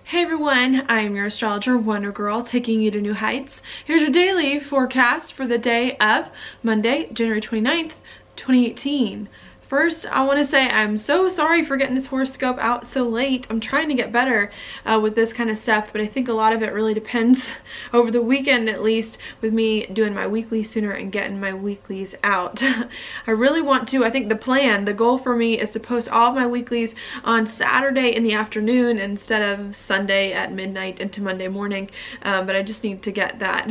Hey everyone, I am your astrologer, Wonder Girl, taking you to new heights. Here's your daily forecast for the day of Monday, January 29th, 2018. First, I want to say I'm so sorry for getting this horoscope out so late. I'm trying to get better with this kind of stuff, but I think a lot of it really depends over the weekend, at least, with me doing my weekly sooner and getting my weeklies out. I really want to. I think the goal for me is to post all of my weeklies on Saturday in the afternoon instead of Sunday at midnight into Monday morning, but I just need to get that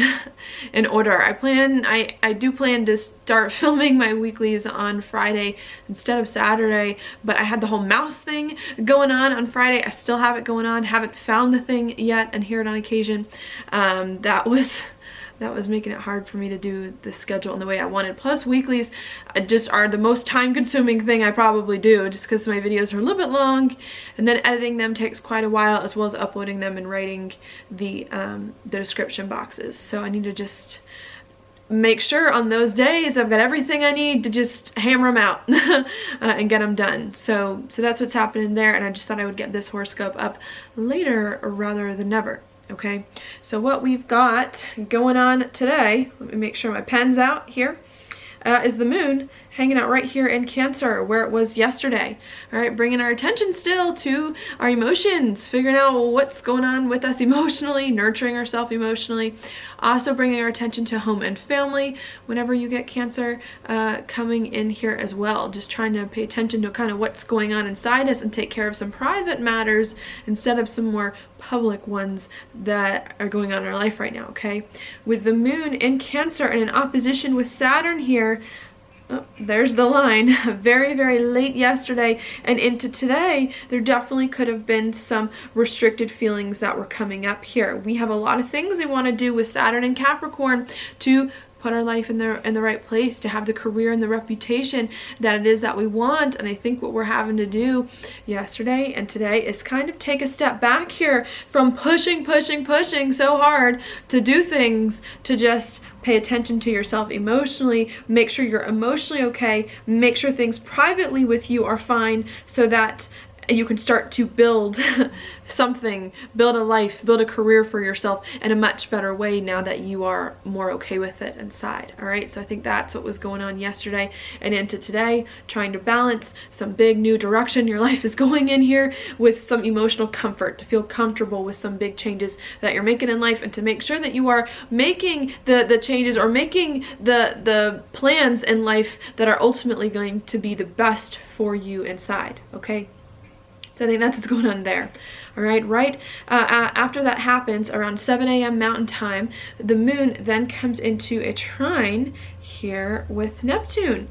in order. I do plan to start filming my weeklies on Friday instead of Saturday, but I had the whole mouse thing going on Friday. I still have it going on, haven't found the thing yet and hear it on occasion. That was making it hard for me to do the schedule in the way I wanted. Plus weeklies just are the most time-consuming thing I probably do, just because my videos are a little bit long, and then editing them takes quite a while, as well as uploading them and writing the description boxes. So I need to just make sure on those days I've got everything I need to just hammer them out and get them done. So that's what's happening there, and I just thought I would get this horoscope up later rather than never. Okay, so what we've got going on today, let me make sure my pen's out here, is the moon hanging out right here in Cancer where it was yesterday. All right, bringing our attention still to our emotions, figuring out what's going on with us emotionally, nurturing ourselves emotionally. Also bringing our attention to home and family whenever you get Cancer coming in here as well. Just trying to pay attention to kind of what's going on inside us and take care of some private matters instead of some more public ones that are going on in our life right now, okay? With the moon in Cancer and in opposition with Saturn here, oh, there's the line. Very, very late yesterday and into today, there definitely could have been some restricted feelings that were coming up here. We have a lot of things we want to do with Saturn and Capricorn to put our life in the right place, to have the career and the reputation that it is that we want. And I think what we're having to do yesterday and today is kind of take a step back here from pushing so hard to do things, to just pay attention to yourself emotionally, make sure you're emotionally okay, make sure things privately with you are fine, so that you can start to build something, build a life, build a career for yourself in a much better way now that you are more okay with it inside. All right, so I think that's what was going on yesterday and into today, trying to balance some big new direction your life is going in here with some emotional comfort, to feel comfortable with some big changes that you're making in life, and to make sure that you are making the changes or making the plans in life that are ultimately going to be the best for you inside, okay? So I think that's what's going on there. All right, after that happens, around 7 a.m. Mountain Time, the moon then comes into a trine here with Neptune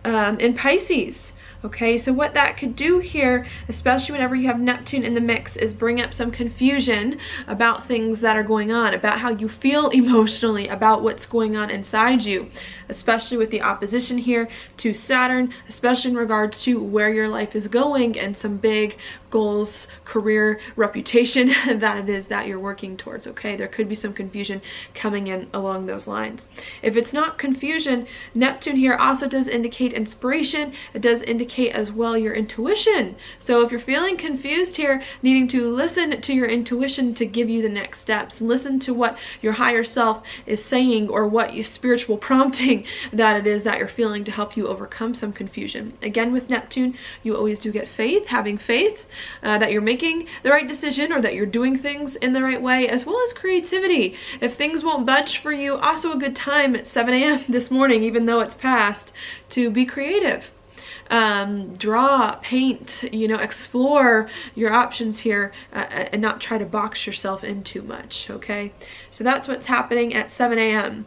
in Pisces. Okay, so what that could do here, especially whenever you have Neptune in the mix, is bring up some confusion about things that are going on, about how you feel emotionally, about what's going on inside you, especially with the opposition here to Saturn, especially in regards to where your life is going and some big goals, career, reputation that it is that you're working towards, okay? There could be some confusion coming in along those lines. If it's not confusion, Neptune here also does indicate inspiration. It does indicate as well your intuition. So if you're feeling confused here, needing to listen to your intuition to give you the next steps, listen to what your higher self is saying, or what your spiritual prompting that it is that you're feeling, to help you overcome some confusion. Again, with Neptune, you always do get faith, having faith that you're making the right decision, or that you're doing things in the right way, as well as creativity. If things won't budge for you, also a good time at 7 a.m. this morning, even though it's past, to be creative. Draw, paint, explore your options here, and not try to box yourself in too much, okay? So that's what's happening at 7 a.m.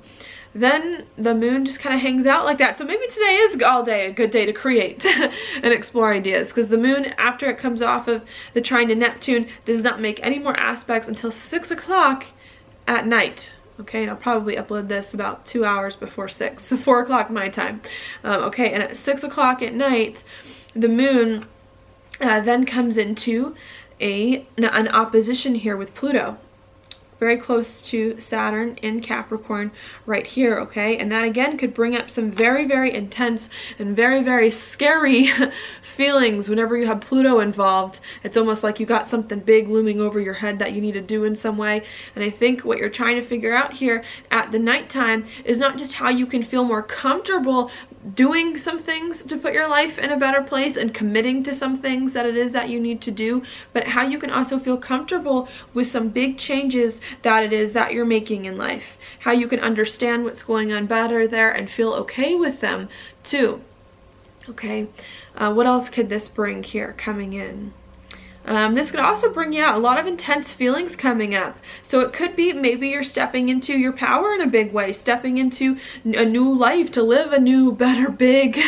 Then the moon just kind of hangs out like that. So maybe today is all day a good day to create and explore ideas, because the moon, after it comes off of the trine to Neptune, does not make any more aspects until 6 o'clock at night. Okay, and I'll probably upload this about 2 hours before 6, so 4 o'clock my time. Okay, and at 6 o'clock at night, the moon then comes into an opposition here with Pluto. very close to Saturn in Capricorn right here, okay? And that again could bring up some very, very intense and very, very scary feelings whenever you have Pluto involved. It's almost like you got something big looming over your head that you need to do in some way. And I think what you're trying to figure out here at the nighttime is not just how you can feel more comfortable doing some things to put your life in a better place and committing to some things that it is that you need to do, but how you can also feel comfortable with some big changes that it is that you're making in life. How you can understand what's going on better there and feel okay with them too. Okay, what else could this bring here coming in? This could also bring you out a lot of intense feelings coming up. So it could be maybe you're stepping into your power in a big way, stepping into a new life to live a new, better, big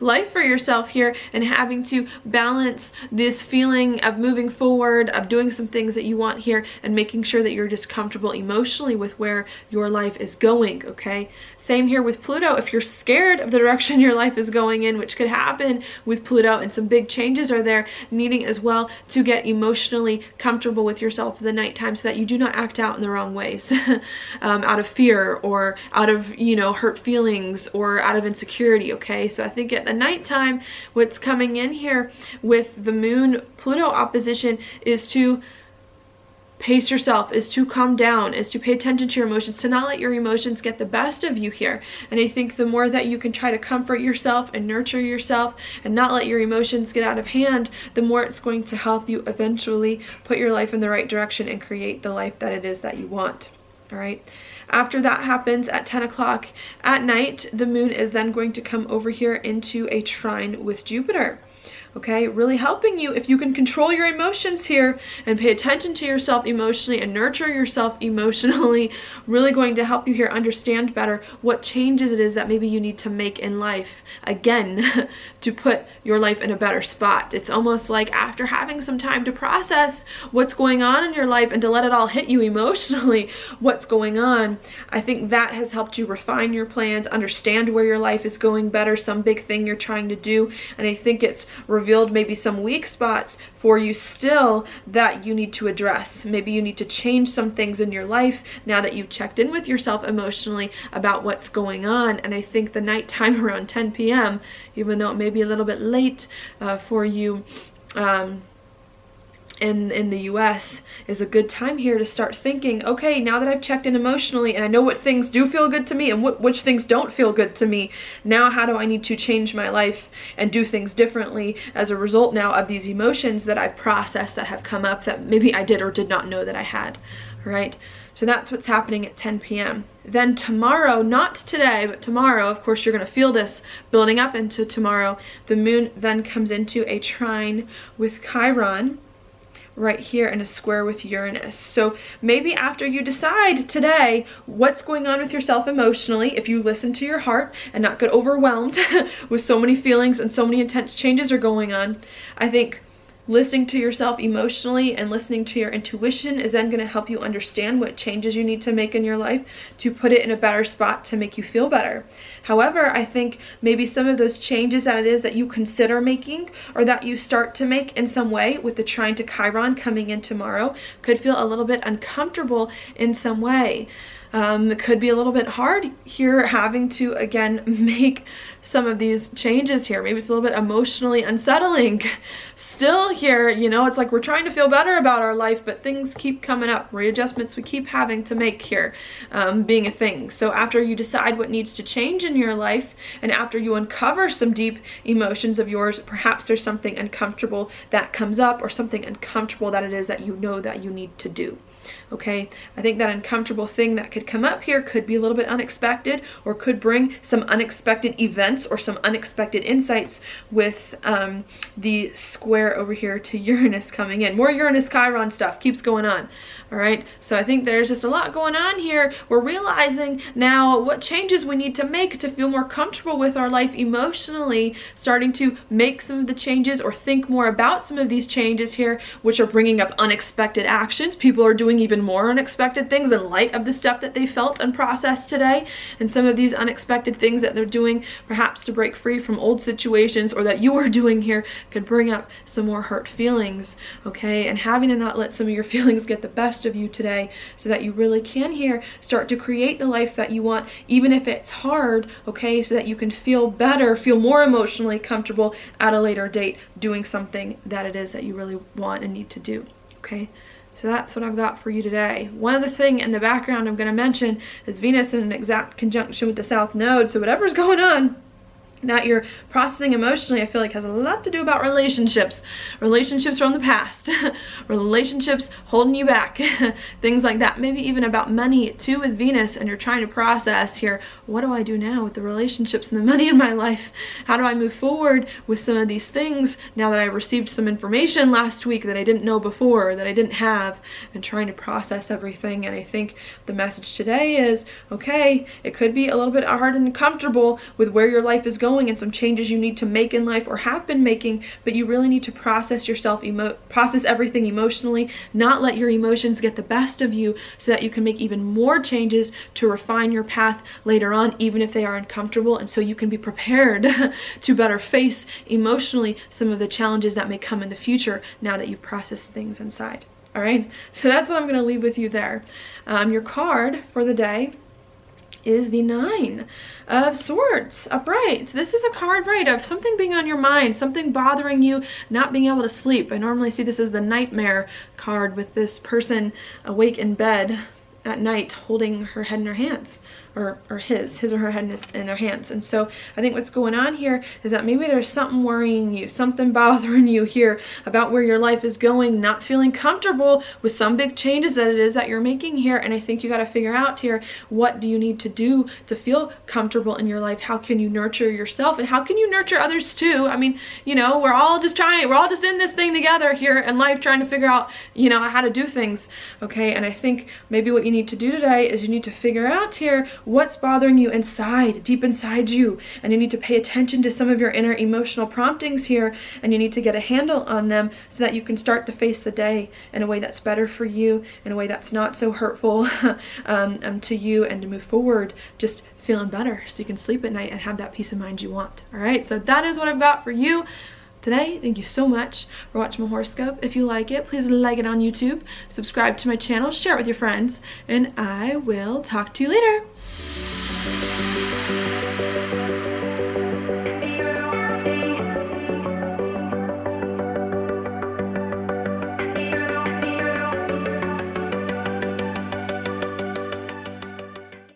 life for yourself here, and having to balance this feeling of moving forward, of doing some things that you want here, and making sure that you're just comfortable emotionally with where your life is going, okay? Same here with Pluto. If you're scared of the direction your life is going in, which could happen with Pluto, and some big changes are there, needing as well to get emotionally comfortable with yourself at the nighttime so that you do not act out in the wrong ways out of fear or out of, you know, hurt feelings or out of insecurity, okay? So I think at the nighttime, what's coming in here with the Moon Pluto opposition is to pace yourself, is to calm down, is to pay attention to your emotions, to not let your emotions get the best of you here. And I think the more that you can try to comfort yourself and nurture yourself and not let your emotions get out of hand, the more it's going to help you eventually put your life in the right direction and create the life that it is that you want. All right. After that happens at 10 o'clock at night, the moon is then going to come over here into a trine with Jupiter. Okay, really helping you if you can control your emotions here and pay attention to yourself emotionally and nurture yourself emotionally, really going to help you here understand better what changes it is that maybe you need to make in life again to put your life in a better spot. It's almost like after having some time to process what's going on in your life and to let it all hit you emotionally, what's going on, I think that has helped you refine your plans, understand where your life is going better, some big thing you're trying to do, and I think it's revealed maybe some weak spots for you still that you need to address. Maybe you need to change some things in your life now that you've checked in with yourself emotionally about what's going on. And I think the nighttime around 10 p.m., even though it may be a little bit late for you in the US, is a good time here to start thinking, okay, now that I've checked in emotionally and I know what things do feel good to me and which things don't feel good to me, now how do I need to change my life and do things differently as a result now of these emotions that I've processed that have come up that maybe I did or did not know that I had, right? So that's what's happening at 10 p.m. Then tomorrow, not today, but tomorrow, of course, you're going to feel this building up into tomorrow. The moon then comes into a trine with Chiron right here in a square with Uranus. So maybe after you decide today what's going on with yourself emotionally, if you listen to your heart and not get overwhelmed with so many feelings and so many intense changes are going on, I think listening to yourself emotionally and listening to your intuition is then going to help you understand what changes you need to make in your life to put it in a better spot to make you feel better. However, I think maybe some of those changes that it is that you consider making or that you start to make in some way with the trine to Chiron coming in tomorrow could feel a little bit uncomfortable in some way. It could be a little bit hard here having to, again, make some of these changes here. Maybe it's a little bit emotionally unsettling still here, you know, it's like we're trying to feel better about our life, but things keep coming up, readjustments we keep having to make here being a thing. So after you decide what needs to change in your life and after you uncover some deep emotions of yours, perhaps there's something uncomfortable that comes up or something uncomfortable that it is that you know that you need to do. Okay, I think that uncomfortable thing that could come up here could be a little bit unexpected or could bring some unexpected events or some unexpected insights with the square over here to Uranus coming in. More Uranus Chiron stuff keeps going on. All right, so I think there's just a lot going on here. We're realizing now what changes we need to make to feel more comfortable with our life emotionally, starting to make some of the changes or think more about some of these changes here, which are bringing up unexpected actions. People are doing doing even more unexpected things in light of the stuff that they felt and processed today. And some of these unexpected things that they're doing perhaps to break free from old situations, or that you are doing here, could bring up some more hurt feelings, okay? And having to not let some of your feelings get the best of you today, so that you really can here start to create the life that you want, even if it's hard, okay? So that you can feel better, feel more emotionally comfortable at a later date doing something that it is that you really want and need to do, okay? So that's what I've got for you today. One other thing in the background I'm going to mention is Venus in an exact conjunction with the South Node. So whatever's going on that you're processing emotionally, I feel like has a lot to do about relationships from the past, relationships holding you back, things like that. Maybe even about money too with Venus, and you're trying to process here, what do I do now with the relationships and the money in my life? How do I move forward with some of these things now that I received some information last week that I didn't know before, that I didn't have, and trying to process everything. And I think the message today is, okay, it could be a little bit hard and uncomfortable with where your life is going and some changes you need to make in life or have been making, but you really need to process yourself, process everything emotionally, not let your emotions get the best of you, so that you can make even more changes to refine your path later on, even if they are uncomfortable, and so you can be prepared to better face emotionally some of the challenges that may come in the future now that you've processed things inside. All right, so that's what I'm going to leave with you there. Your card for the day is the 9 of Swords upright. This is a card, right, of something being on your mind, something bothering you, not being able to sleep. I normally see this as the nightmare card, with this person awake in bed at night holding her head in her hands, or his or her head in their hands. And so I think what's going on here is that maybe there's something worrying you, something bothering you here about where your life is going, not feeling comfortable with some big changes that it is that you're making here. And I think you got to figure out here, what do you need to do to feel comfortable in your life? How can you nurture yourself, and how can you nurture others too? I mean, you know, we're all just in this thing together here in life, trying to figure out, you know, how to do things, okay? And I think maybe what you need to do today is you need to figure out here what's bothering you inside, deep inside you, and you need to pay attention to some of your inner emotional promptings here, and you need to get a handle on them so that you can start to face the day in a way that's better for you, in a way that's not so hurtful to you, and to move forward just feeling better, so you can sleep at night and have that peace of mind you want. All right, so that is what I've got for you today. Thank you so much for watching my horoscope. If you like it, please like it on YouTube, subscribe to my channel, share it with your friends, and I will talk to you later.